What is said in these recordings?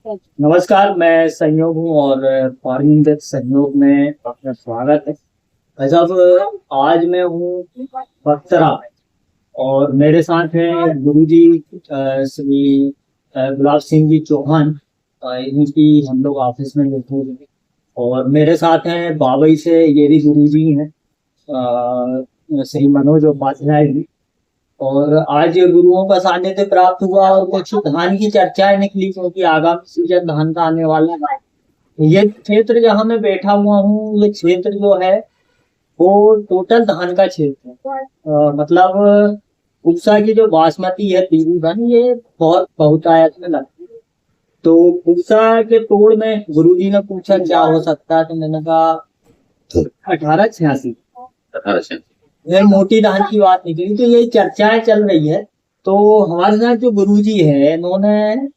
नमस्कार, मैं संयोग हूँ और फार्मिंग विद संयोग में आपका स्वागत है। भाई साहब, आज मैं हूँ बख्तरा में और मेरे साथ हैं गुरुजी श्री गुलाब सिंह जी चौहान। इनकी हम लोग ऑफिस में बैठे हुए हैं और मेरे साथ हैं बाबई से ये भी गुरुजी हैं, श्री मनोज उपाध्याय जी। और आज गुरुओं का सानिध्य प्राप्त हुआ और कुछ धान की चर्चाएं निकली क्योंकि आगामी सीजन धान का आने वाला है। ये क्षेत्र जहाँ मैं बैठा हुआ हूँ, ये क्षेत्र जो है वो टोटल धान का क्षेत्र है। मतलब उपसा की जो बासमती है पीली धान, ये बहुत बहुतायत में लगती है। तो उपसा के तोड़ में गुरुजी ने पूछा क्या हो सकता है, तो मैंने कहा 1886। 1886 ये मोटी धान की बात निकली, तो ये चर्चाएं चल रही है। तो हमारे साथ जो गुरुजी है, इन्होंने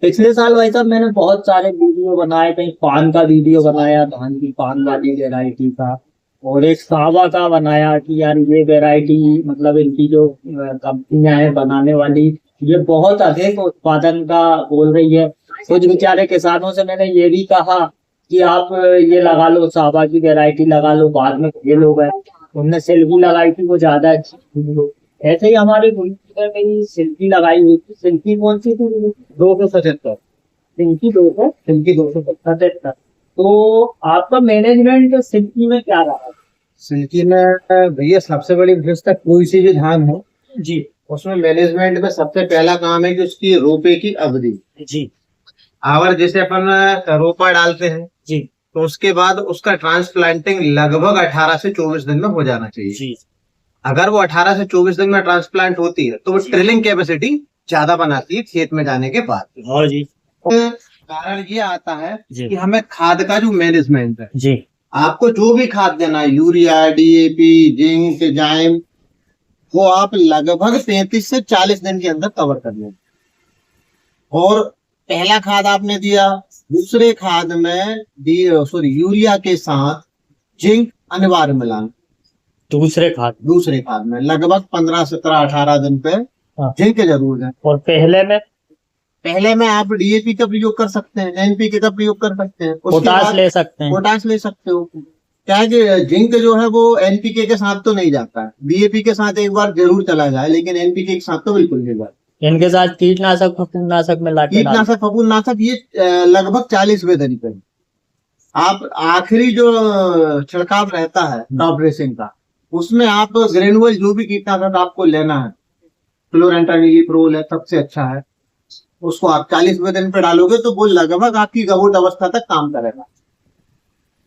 पिछले साल भाई साहब मैंने बहुत सारे वीडियो बनाए, कहीं पान का वीडियो बनाया, धान की पान वाली वेराइटी का, और एक सावा का बनाया कि यार ये वेराइटी मतलब इनकी जो कंपनियां हैं बनाने वाली, ये बहुत अधिक उत्पादन का बोल रही है। कुछ बेचारे किसानों से मैंने ये भी कहा कि आप ये लगा लो, सावा की वेराइटी लगा लो, बाद में फेल हो गए। उनने सिल्की लगाई थी, वो ज्यादा अच्छी थी। ऐसे ही हमारे गुरुजी ने मेरी सिल्की लगाई हुई थी। सिल्की कौन सी थी? 277। सिल्की 277। तो आपका मैनेजमेंट सिल्की में क्या रहा? सिल्की में भैया सबसे बड़ी विशेषता कोई सी भी धान हो जी उसमें मैनेजमेंट में सबसे पहला काम है कि उसकी रोपे की अवधि। जी आवर जैसे अपन रोपा डालते हैं जी तो उसके बाद उसका ट्रांसप्लांटिंग लगभग 18 से 24 दिन में हो जाना चाहिए। जी अगर वो 18 से 24 दिन में ट्रांसप्लांट होती है तो वो ट्रिलिंग कैपेसिटी ज्यादा बनाती है खेत में जाने के बाद। हाँ जी कारण ये आता है जी कि हमें खाद का जो मैनेजमेंट है, जी आपको जो भी खाद देना है, यूरिया, डीएपी, जिंक, जाइम, वो आप लगभग 33 से 40 दिन के अंदर कवर कर लें। और पहला खाद आपने दिया, दूसरे खाद में यूरिया के साथ जिंक अनिवार्य मिलाना। दूसरे खाद में लगभग 15, 17, 18 दिन पे हाँ। जिंक जरूर है। और पहले में आप डीएपी का प्रयोग कर सकते हैं, एनपीके का प्रयोग कर सकते हैं, पोटाश ले सकते हैं। पोटाश ले सकते हो। क्या है कि जिंक जो है वो एनपीके के साथ तो नहीं जाता है, डीएपी के साथ एक बार जरूर चला जाए, लेकिन एनपीके के साथ तो बिल्कुल नहीं जाता। इनके साथ कीटनाशक फफूंदनाशक में कीटनाशक फफूंदनाशक ये लगभग 40वें दिन पे आप आखिरी जो छिड़काव रहता है टॉप ड्रेसिंग का, उसमें आप ग्रेनुअल जो भी कीटनाशक आपको लेना है, फ्लोरेंटानिलीप्रोल है सबसे अच्छा है, उसको आप 40वें दिन पे डालोगे तो वो लगभग आपकी गबूट अवस्था तक काम करेगा।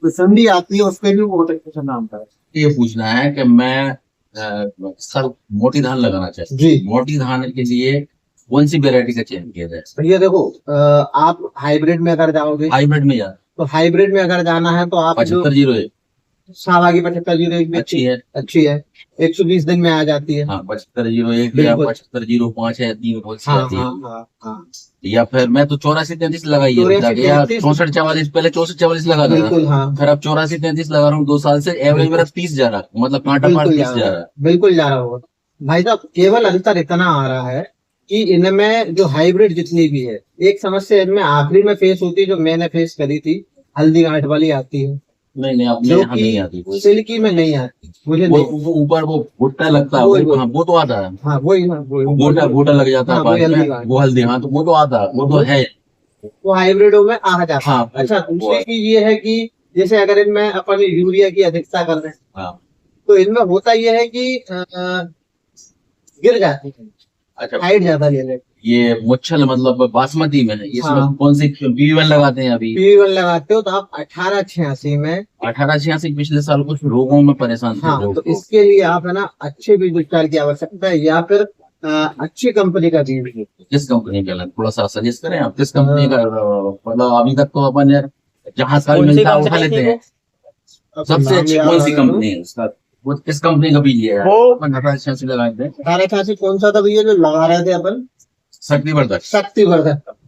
तो संधि आती है उस पर भी बहुत अच्छे से काम करेगा। ये पूछना है कि मैं सर मोटी धान लगाना चाहता हूँ। जी, मोटी धान के लिए कौन सी वेरायटी का चयन किया जाए? भैया देखो, आप हाइब्रिड में अगर जाओगे, हाइब्रिड में जा तो हाइब्रिड में अगर जाना है तो आप 7501 सावा की 7501 भी अच्छी है 120 दिन में आ जाती है। हाँ, 7501 या 7505 है, तीन बहुत सी आती है। या फिर मैं तो 8433 लगाई है, या 6444, पहले 6444 लगा था, फिर अब 8433 लगा रहा हूँ 2 साल से। एवरेज मेरा 30 जा रहा है, मतलब कांटा पार 30 जा रहा है। बिल्कुल जा रहा होगा भाई साहब। केवल अंतर इतना आ रहा है कि इनमें जो हाइब्रिड जितनी भी है, एक समस्या इनमें आखिरी में फेस होती है, जो मैंने फेस करी थी, हल्दी गांठ वाली आती है। नहीं, अब यहाँ नहीं आती, सिल्की में नहीं आती मुझे। ऊपर वो भुट्टा लगता है, वो तो आता है। हाँ वही भुट्टा लग जाता है बाद में, वो हल्दी, हाँ तो वो तो आता है, वो तो है, वो हाइब्रिडों में आ जाता है। हाँ, अच्छा, दूसरी चीज ये है कि जैसे अगर इनमें अपन यूरिया की अधिकता कर रहे हैं, हाँ, तो इनमें होता यह है कि गिर जाती है। अच्छा, हाइट ज्यादा ले लेते। ये मुच्छल मतलब बासमती में है, इसमें कौन सी पी1 लगाते हैं? अभी पी1 लगाते हो तो आप 1886 में 1886 पिछले साल कुछ रोगों में परेशान थे। हाँ, तो इसके लिए आप है ना अच्छे बीज उपचार की आवश्यकता है, या फिर अच्छी कंपनी का बीज। किस कंपनी का थोड़ा सा सजेस्ट करें आप, किस कंपनी का? मतलब अभी तक तो अपन जहाँ साल मिलता है उठा लेते हैं, सबसे अच्छी कौन सी कंपनी है उसका? वो किस कंपनी का बीज लिया है? वो 1886 लगाए थे। 1886 कौन सा था भैया जो लगा रहे थे अपन?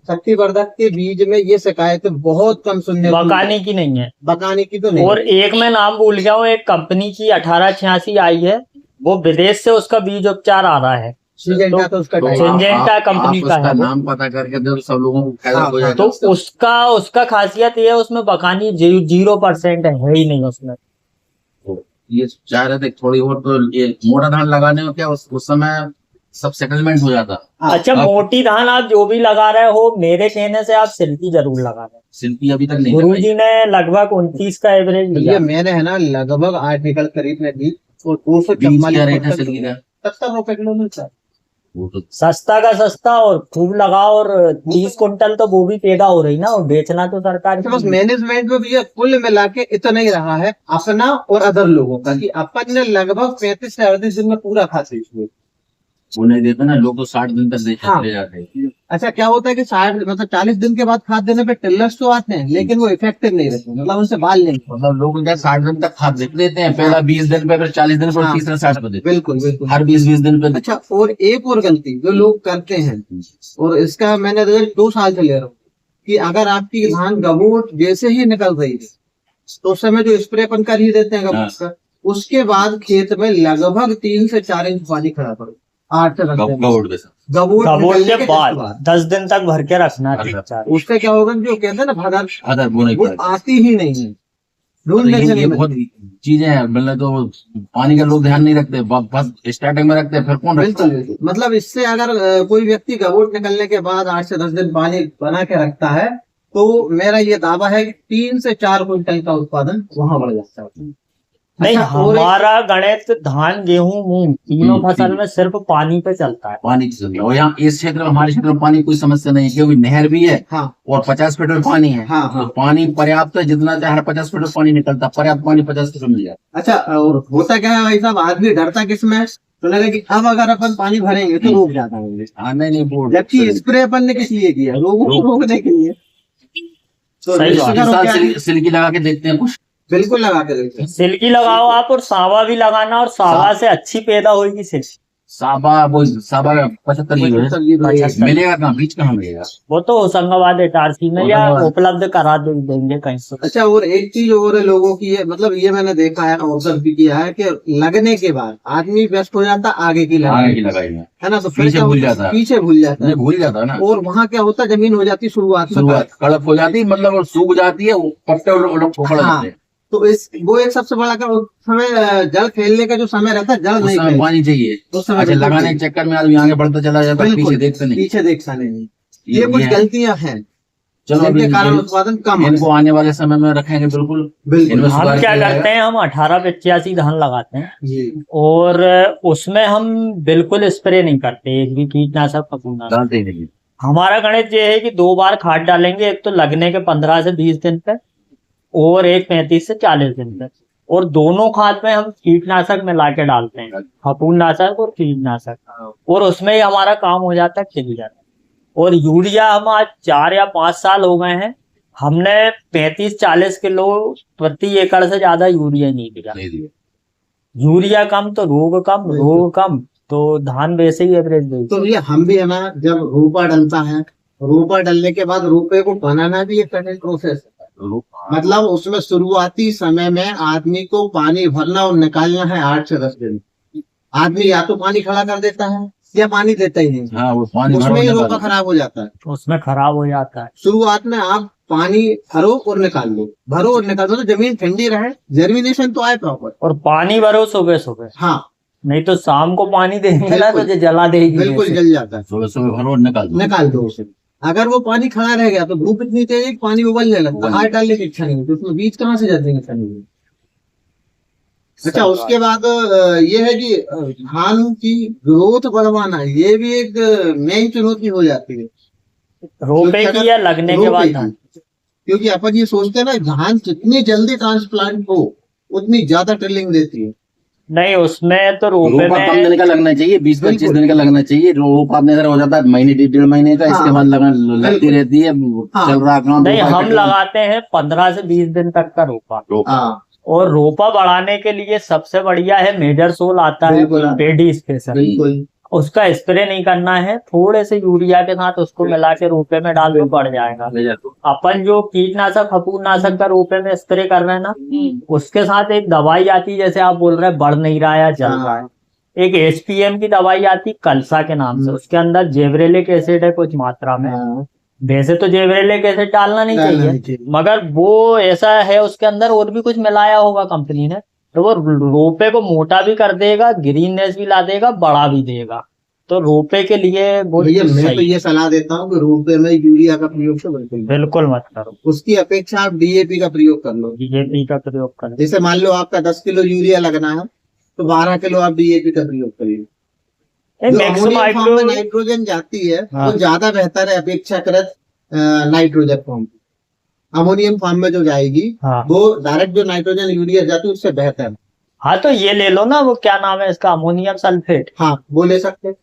शक्तिवर्धक के बीज में ये शिकायतें बहुत कम सुनने को, बकाने की नहीं है, बकाने की तो नहीं। और एक मैं नाम भूल गया हूँ, एक कंपनी की 1886 आई है, वो विदेश से उसका बीज उपचार आ रहा है। सिंजेंटा तो उसका तो टाइप। सिंजेंटा आप कंपनी का उसका है वो। नाम पता करके दो, सब लोगों को फायदा हो जाएगा। तो उसका खासियत ये है, उसमें बकानी 0% है ही नहीं उसमें। तो ये चाह रहे थे थोड़ी और, तो ये मोटा धान लगाने में क्या उस समय सब सेटलमेंट हो जाता। अच्छा, अब मोटी धान आप जो भी लगा रहे हो, मेरे कहने से आप सिल्की जरूर लगा रहे हो। शिल्पी अभी तक नहीं गुरु लगाई। जी ने लगभग 29 का एवरेज तो लिया। ये मैंने है ना लगभग 8 निकल करीब में दी, और 244 बीज क्या रेट है सिल्की का? 70 रुपए किलो मिलता है। वो तो सस्ता का सस्ता, और खूब लगाओ, और 30 कुंटल तो वो भी पैदा हो रही ना, और बेचना तो सरकार अच्छा, बस की। मैनेजमेंट में भी ये कुल मिला के इतना ही रहा है अपना और अदर लोगों का, कि अपन ने लगभग 35 से 38 दिन में पूरा खाते इसमें। वो नहीं देते ना लोग, तो 60 दिन तक हाँ। ले जाते हैं। अच्छा, क्या होता है कि 60 मतलब 40 दिन के बाद खाद देने पे टिल्लर्स तो आते हैं, लेकिन वो इफेक्टिव नहीं रहते, मतलब उनसे बाल नहीं होते। मतलब लोग क्या 60 दिन तक खाद देते हैं, पहला 20 दिन पे, फिर 40 दिन पे, हाँ। तीसरा 60 पे देते बिल्कुल बिल्कुल। हैं। हर 20 दिन पे। अच्छा, और एक और गलती जो लोग करते हैं, और इसका मैंने 2 साल से ले रहा हूँ, कि अगर आपकी धान गबूट जैसे ही निकल रही है, तो उस समय जो स्प्रे अपन कर ही देते हैं गबूट का, उसके बाद खेत में लगभग 3 से 4 इंच पानी खड़ा करो, 8 से 10 दिन। गबूट के साथ। गबूट कबूल निकलने के के बाद just बाद। 10 दिन तक भर के रखना है। अच्छा। चार। उससे क्या होगा, जो कहते हैं ना भदर, अदर वो नहीं वो पड़ेगा। आती ही नहीं है, ढूंढने से ये नहीं बहुत मिलती। चीजें हैं, मतलब तो पानी का लोग ध्यान नहीं रखते, बस स्टार्टिंग में रखते हैं, फिर कौन रखता बिल्कुल है? बिल्कुल। मतलब इससे अगर कोई व्यक्ति गबूट निकलने के बाद 8 से 10 दिन पानी बना के रखता है, तो मेरा ये दावा है कि 3 से 4 क्विंटल का उत्पादन वहां बढ़ जाता है। नहीं, अच्छा, और एक- हमारा गणित धान गेहूं मूंग तीनों फसल में सिर्फ पानी पे चलता है। पानी की समस्या, और यहाँ इस क्षेत्र में, हमारे क्षेत्र में पानी की कोई समस्या नहीं है, क्योंकि नहर भी है हाँ और 50 फीट में पानी है। हाँ हाँ। तो पानी पर्याप्त है, जितना चाहे हर 50 फीट में पानी निकलता है, पर्याप्त पानी 50 फीट में मिल जाता अच्छा, और होता क्या है भाई साहब, आदमी डरता किसमें, तो लगा कि अब अगर अपन पानी भरेंगे तो रोक जाता है, है। हाँ, नहीं वो जबकि स्प्रे अपन ने किस लिए किया, रोगों को रोकने के लिए। तो सही इस बात। प्रकार किसान क्या है? सिल्की लगा के देखते हैं कुछ। बिल्कुल लगा के देखते हैं। सिल्की लगाओ आप, और सावा भी लगाना, और सावा से अच्छी पैदा होगी सिल्की। साबा 75 जीरो है। 75 मिलेगा कहाँ, बीज कहाँ मिलेगा? वो तो होशंगाबाद इटारसी में या होशंगाबाद। उपलब्ध करा देंगे कहीं से। अच्छा, और एक चीज और है लोगों की, ये मतलब ये मैंने देखा है, ऑब्जर्व भी किया है, कि लगने के बाद आदमी व्यस्त हो जाता आगे की आगे की लगाई, लगाई है, है ना, तो फिर पीछे क्या भूल होता है? जाता है। पीछे भूल जाता है, नहीं भूल जाता है ना। और वहाँ क्या होता है, जमीन हो जाती है शुरुआत में शुरुआत कड़क हो जाती है, मतलब वो सूख जाती है, वो पत्ते उलट खोखड़ हाँ। जाते हैं। तो वो एक सबसे बड़ा का उस समय जल फैलने का जो समय रहता है, जल उस नहीं समय फैलता। पानी चाहिए। उस समय अच्छा, बिल्कुल लगाने के चक्कर में आदमी आगे बढ़ता चला जाता है, बिल्कुल पीछे देखते नहीं। पीछे देखता नहीं। ये कुछ है। गलतियां हैं, चलो अभी जिनके कारण उत्पादन कम है। इनको आने वाले समय में रखेंगे बिल्कुल। बिल्कुल। इनमें हम सुधार क्या किया करते जाएगा। हैं, हम 1885 धान लगाते हैं, जी और उसमें हम बिल्कुल स्प्रे नहीं करते, एक भी कीटनाशक फफूंदनाशक। डालते ही नहीं। हमारा गणित ये है कि 2 बार खाद डालेंगे, एक तो लगने के 15 से 20 दिन पे, और एक 35 से 40 दिन पे, और दोनों खाद में हम कीटनाशक मिला के डालते हैं, फफूंदनाशक और कीटनाशक, और उसमें ही हमारा काम हो जाता है, खिल जाता है। और यूरिया हम आज 4 या 5 साल हो गए हैं, हमने 35-40 किलो प्रति एकड़ से ज्यादा यूरिया नहीं दिया। नहीं दिया। यूरिया कम तो रोग कम, रोग कम तो धान वैसे ही एवरेज देगी। तो ये हम भी है ना, जब रोपा डलता है, रोपा डलने के बाद रोपे को बनाना भी एक प्रोसेस है। मतलब उसमें शुरुआती समय में आदमी को पानी भरना और निकालना है 8 से 10 दिन। आदमी या तो पानी खड़ा कर देता है या पानी देता ही नहीं, हाँ, वो पानी उसमें ही भरो, रोपा खराब हो जाता है। उसमें खराब हो जाता है। शुरुआत में आप पानी भरो और निकाल लो, भरो और निकाल दो, तो जमीन ठंडी रहे, जर्मिनेशन तो आए प्रॉपर। और पानी भरो सुबह सुबह, हाँ नहीं तो शाम को पानी देंगे ना तो बिल्कुल। ये जला देगी। बिल्कुल जैसे। जल जाता है। सुबह सुबह भरो और निकाल दो। निकाल दो उसे। अगर वो पानी खड़ा रह गया तो धूप इतनी तेज है कि पानी उबलने लगता है, हाथ डालने की इच्छा नहीं होती, उसमें बीज कहाँ से जाते हैं ठंडी में। अच्छा, उसके बाद ये है कि धान की ग्रोथ बढ़वाना, ये भी एक मेन चुनौती हो जाती है। रोपे की या लगने के रोपे बाद की। धान। क्योंकि अपन ये सोचते हैं ना, धान जितनी जल्दी ट्रांसप्लांट हो उतनी ज्यादा ट्रिलिंग देती है। नहीं, उसमें तो रोपे रोपा कम में दिन का लगना चाहिए, 20-25 बिल्कुल। दिन का लगना चाहिए। रोपा अपने इधर हो जाता है महीने 1.5 महीने का, इसके हाँ। बाद लगती रहती है, चल रहा काम। नहीं, रोपा हम कटवा- लगाते हैं 15 से 20 दिन तक का रोपा। रोपा। हाँ और रोपा बढ़ाने के लिए सबसे बढ़िया है मेजर सोल आता बिल्कुल। है, पेडी स्पेशल। बिल्कुल। उसका स्प्रे नहीं करना है, थोड़े से यूरिया के साथ उसको मिला के रोपे में डाल दो, बढ़ जाएगा। ले जाते। अपन जो कीटनाशक फफूंदनाशक का रोपे में स्प्रे कर रहे हैं ना, उसके साथ एक दवाई आती है, जैसे आप बोल रहे हैं बढ़ नहीं रहा है, जल रहा है, एक एचपीएम की दवाई आती कलसा के नाम से, उसके अंदर जेवरेलिक एसिड है कुछ मात्रा में। वैसे तो जेवरेलिक एसिड डालना नहीं चाहिए, मगर वो ऐसा है उसके अंदर और भी कुछ मिलाया होगा कंपनी ने, तो वो रोपे को मोटा भी कर देगा, ग्रीननेस भी ला देगा, बड़ा भी देगा। तो रोपे के लिए भैया मैं तो ये सलाह देता हूँ कि रोपे में यूरिया का प्रयोग तो बिल्कुल मत करो, उसकी अपेक्षा आप डीएपी का प्रयोग कर लो। डीएपी का प्रयोग करो। जैसे मान लो आपका 10 किलो यूरिया लगना है तो 12 किलो आप डीएपी का प्रयोग करिए। जो अमोनियम फॉर्म में नाइट्रोजन जाती है वो ज्यादा बेहतर है अपेक्षाकृत नाइट्रोजन फॉर्म। अमोनियम फॉर्म में जो जाएगी वो डायरेक्ट जो नाइट्रोजन यूरिया जाती है उससे बेहतर है। हाँ तो ये ले लो ना, वो क्या नाम है इसका, अमोनियम सल्फेट। हाँ वो ले सकते,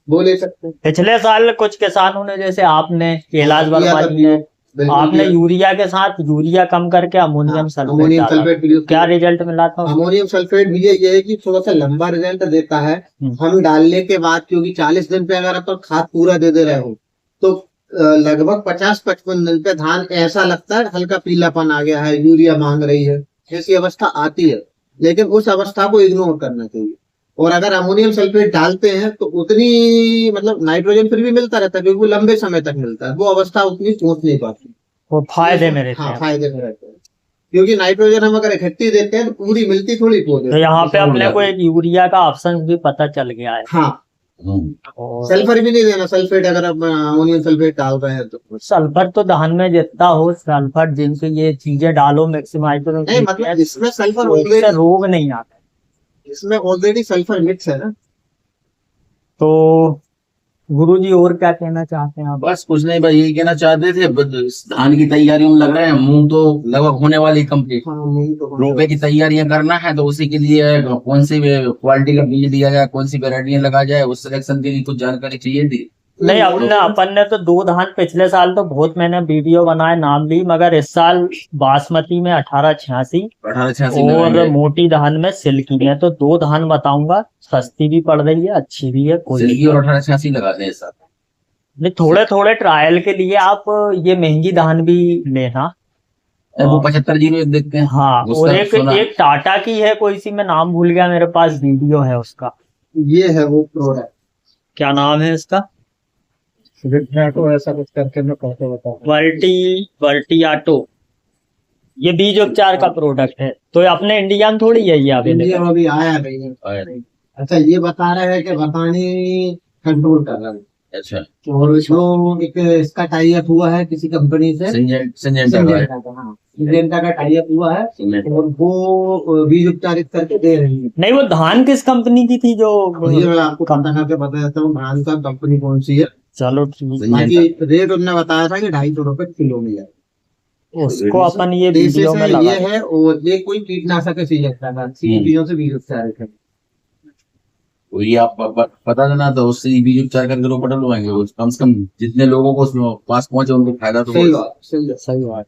वो ले सकते। पिछले साल कुछ किसानों ने, जैसे आपने, कैलाश वर्मा जी ने, आपने यूरिया के साथ यूरिया कम करके अमोनियम सल्फेट, क्या रिजल्ट मिला था? अमोनियम सल्फेट भी ये है कि थोड़ा सा लंबा रिजल्ट देता है। हम डालने के बाद क्योंकि 40 दिन पे अगर आप खाद पूरा दे दे रहे हो तो लगभग 50-55 दिन पे धान ऐसा लगता है हल्का पीलापन आ गया है, यूरिया मांग रही है, ऐसी अवस्था आती है। लेकिन उस अवस्था को इग्नोर करना चाहिए। और अगर अमोनियम सल्फेट डालते हैं तो उतनी मतलब नाइट्रोजन फिर भी मिलता रहता है क्योंकि वो लंबे समय तक मिलता है, वो अवस्था उतनी पहुंच नहीं पाती, वो फायदे में रहते हैं। हाँ फायदे में रहते हैं, क्योंकि नाइट्रोजन हम अगर इकट्ठी देते हैं तो पूरी मिलती थोड़ी पौधे। तो यहाँ पे अपने को एक यूरिया का ऑप्शन भी पता चल गया है। हाँ सल्फर भी नहीं देना, सल्फेट अगर आप अमोनियम सल्फेट डाल रहे हैं तो। सल्फर तो धान में जितना हो सल्फर, जिनसे ये चीजें डालो मैक्सिमाइज, नहीं मतलब इसमें सल्फर रोग नहीं आता, इसमें ऑलरेडी सल्फर मिक्स है ना। तो गुरुजी और क्या कहना चाहते हैं आप? बस कुछ नहीं, बस यही कहना चाहते थे, धान की तैयारियों में लग रहे हैं, मूंग तो लगभग होने वाली कंप्लीट। रोपे की तैयारियां करना है तो उसी के लिए कौन सी क्वालिटी का बीज दिया जाए, कौन सी वेरायटियां लगा जाए, उस सिलेक्शन के लिए कुछ जानकारी चाहिए थी। नहीं, अपन ने तो 2 धान पिछले साल तो बहुत मैंने वीडियो बनाए, नाम ली, मगर इस साल बासमती में 1886 और मोटी धान में सिल्की है। तो 2 धान बताऊंगा, सस्ती भी पड़ रही है, अच्छी भी है। सिल्की और 1886 लगाते हैं साथ। नहीं, थोड़े थोड़े ट्रायल के लिए आप ये महंगी धान भी लेना। वो 7501 देखते हैं। हाँ, और एक टाटा की है कोई सी, मैं नाम भूल गया, मेरे पास वीडियो है उसका। ये है वो प्रोडक्ट, क्या नाम है इसका? ऐसा कुछ करके मैं कैसे बताऊं। वर्टी आटो, ये बीज उपचार का प्रोडक्ट है। तो अपने इंडिया में थोड़ी है ये अभी आया नहीं है। अच्छा ये बता रहे हैं कि बतानी कंट्रोल कर रहा है। अच्छा, और जो एक इसका टाई अप हुआ है किसी कंपनी से, सिंजेंटा का टाई अप हुआ है, और वो बीज उपचारित करके दे रही है। नहीं, वो धान किस कंपनी की थी जो? मैं आपको पता करके बता देता हूँ धान का कंपनी कौन सी है। चलो ठीक है। बाकी रेट उन्होंने बताया था कि 250 रुपए किलो में है। उसको अपन ये वीडियो में लगा, ये है, और ये कोई कीटनाशक सिंजेंटा का, चीजों से बीज उपचारित है। ये आप पता देना, तो उससे बीज उपचार करके रोपा डलवाएंगे, कम से कम जितने लोगों को पास पहुंचे उनको फायदा तो। सही बात।